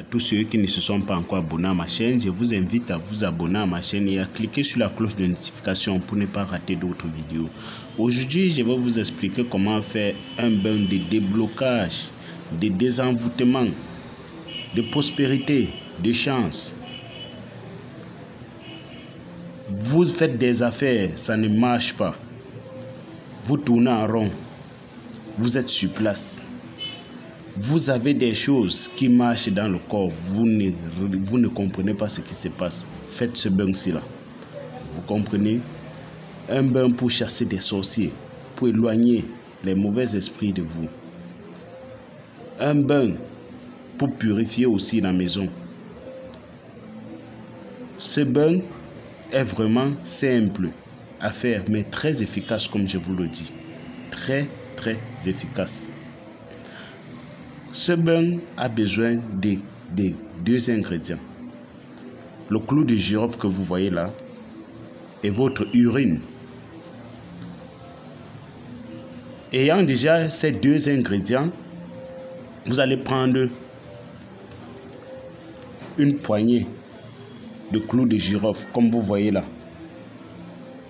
À tous ceux qui ne se sont pas encore abonnés à ma chaîne, je vous invite à vous abonner à ma chaîne et à cliquer sur la cloche de notification pour ne pas rater d'autres vidéos. Aujourd'hui, je vais vous expliquer comment faire un bain de déblocage, de désenvoûtement, de prospérité, de chance. Vous faites des affaires, ça ne marche pas. Vous tournez en rond. Vous êtes sur place. Vous avez des choses qui marchent dans le corps. Vous ne comprenez pas ce qui se passe. Faites ce bain-ci là. Vous comprenez? Un bain pour chasser des sorciers, pour éloigner les mauvais esprits de vous. Un bain pour purifier aussi la maison. Ce bain est vraiment simple à faire, mais très efficace comme je vous le dis. Très efficace. Ce bain a besoin de deux ingrédients. Le clou de girofle que vous voyez là et votre urine. Ayant déjà ces deux ingrédients, vous allez prendre une poignée de clous de girofle comme vous voyez là.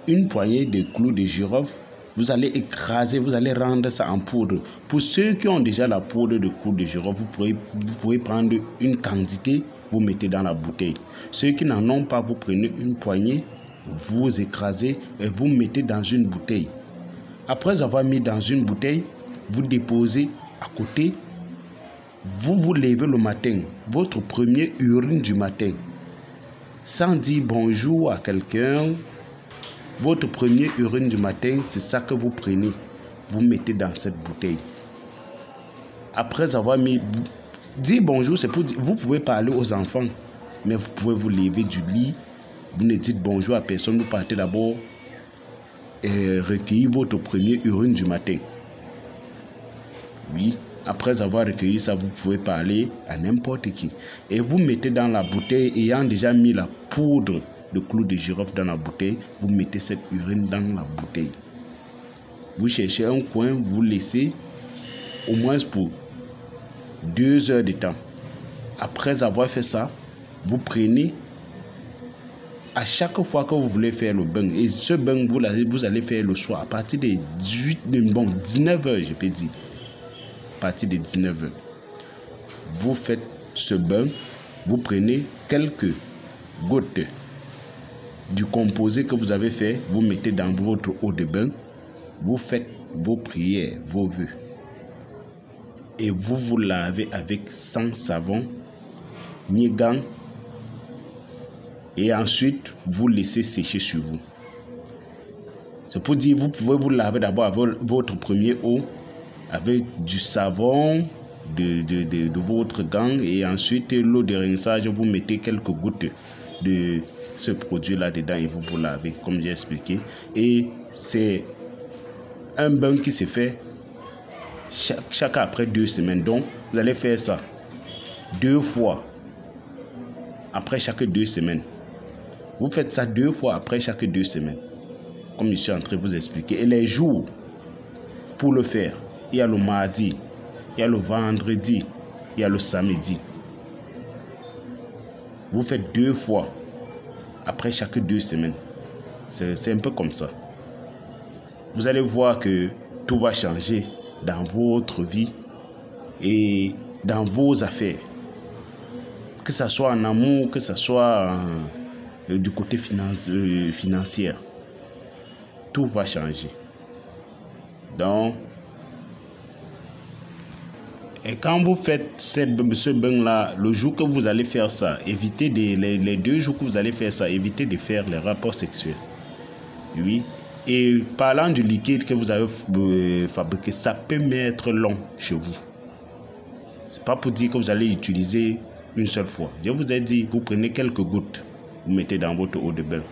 Une poignée de clous de girofle. Vous allez écraser, vous allez rendre ça en poudre. Pour ceux qui ont déjà la poudre de clous de girofle, vous pouvez prendre une quantité, vous mettez dans la bouteille. Ceux qui n'en ont pas, vous prenez une poignée, vous écrasez et vous mettez dans une bouteille. Après avoir mis dans une bouteille, vous déposez à côté. Vous vous levez le matin, votre premier urine du matin. Sans dire bonjour à quelqu'un. Votre premier urine du matin, c'est ça que vous prenez. Vous mettez dans cette bouteille. Après avoir mis... Dire bonjour, c'est pour dire... Vous pouvez parler aux enfants, mais vous pouvez vous lever du lit. Vous ne dites bonjour à personne. Vous partez d'abord et recueillir votre premier urine du matin. Oui, après avoir recueilli ça, vous pouvez parler à n'importe qui. Et vous mettez dans la bouteille, ayant déjà mis la poudre de clous de girofle dans la bouteille, vous mettez cette urine dans la bouteille. Vous cherchez un coin, vous laissez au moins pour 2 heures de temps. Après avoir fait ça, vous prenez à chaque fois que vous voulez faire le bain. Et ce bain, vous allez faire le soir à partir de 19 heures, je peux dire. À partir de 19 heures. Vous faites ce bain, vous prenez quelques gouttes du composé que vous avez fait, vous mettez dans votre eau de bain, vous faites vos prières, vos vœux. Et vous vous lavez avec sans savon, ni gants. Et ensuite, vous laissez sécher sur vous. C'est pour dire, vous pouvez vous laver d'abord avec votre premier eau, avec du savon, de votre gant. Et ensuite, l'eau de rinçage, vous mettez quelques gouttes de ce produit là dedans et vous vous lavez comme j'ai expliqué. Et c'est un bain qui se fait chaque après 2 semaines. Donc vous allez faire ça 2 fois après chaque 2 semaines. Vous faites ça 2 fois après chaque 2 semaines, comme je suis en train de vous expliquer. Et les jours pour le faire, il y a le mardi, il y a le vendredi, il y a le samedi. Vous faites 2 fois après chaque 2 semaines. C'est un peu comme ça. Vous allez voir que tout va changer dans votre vie et dans vos affaires. Que ce soit en amour, que ce soit du côté financier. Tout va changer. Donc, et quand vous faites ce bain-là, le jour que vous allez faire ça, évitez les 2 jours que vous allez faire ça, évitez de faire les rapports sexuels. Oui. Et parlant du liquide que vous avez fabriqué, ça peut mettre long chez vous. C'est pas pour dire que vous allez utiliser une seule fois. Je vous ai dit, vous prenez quelques gouttes, vous mettez dans votre eau de bain.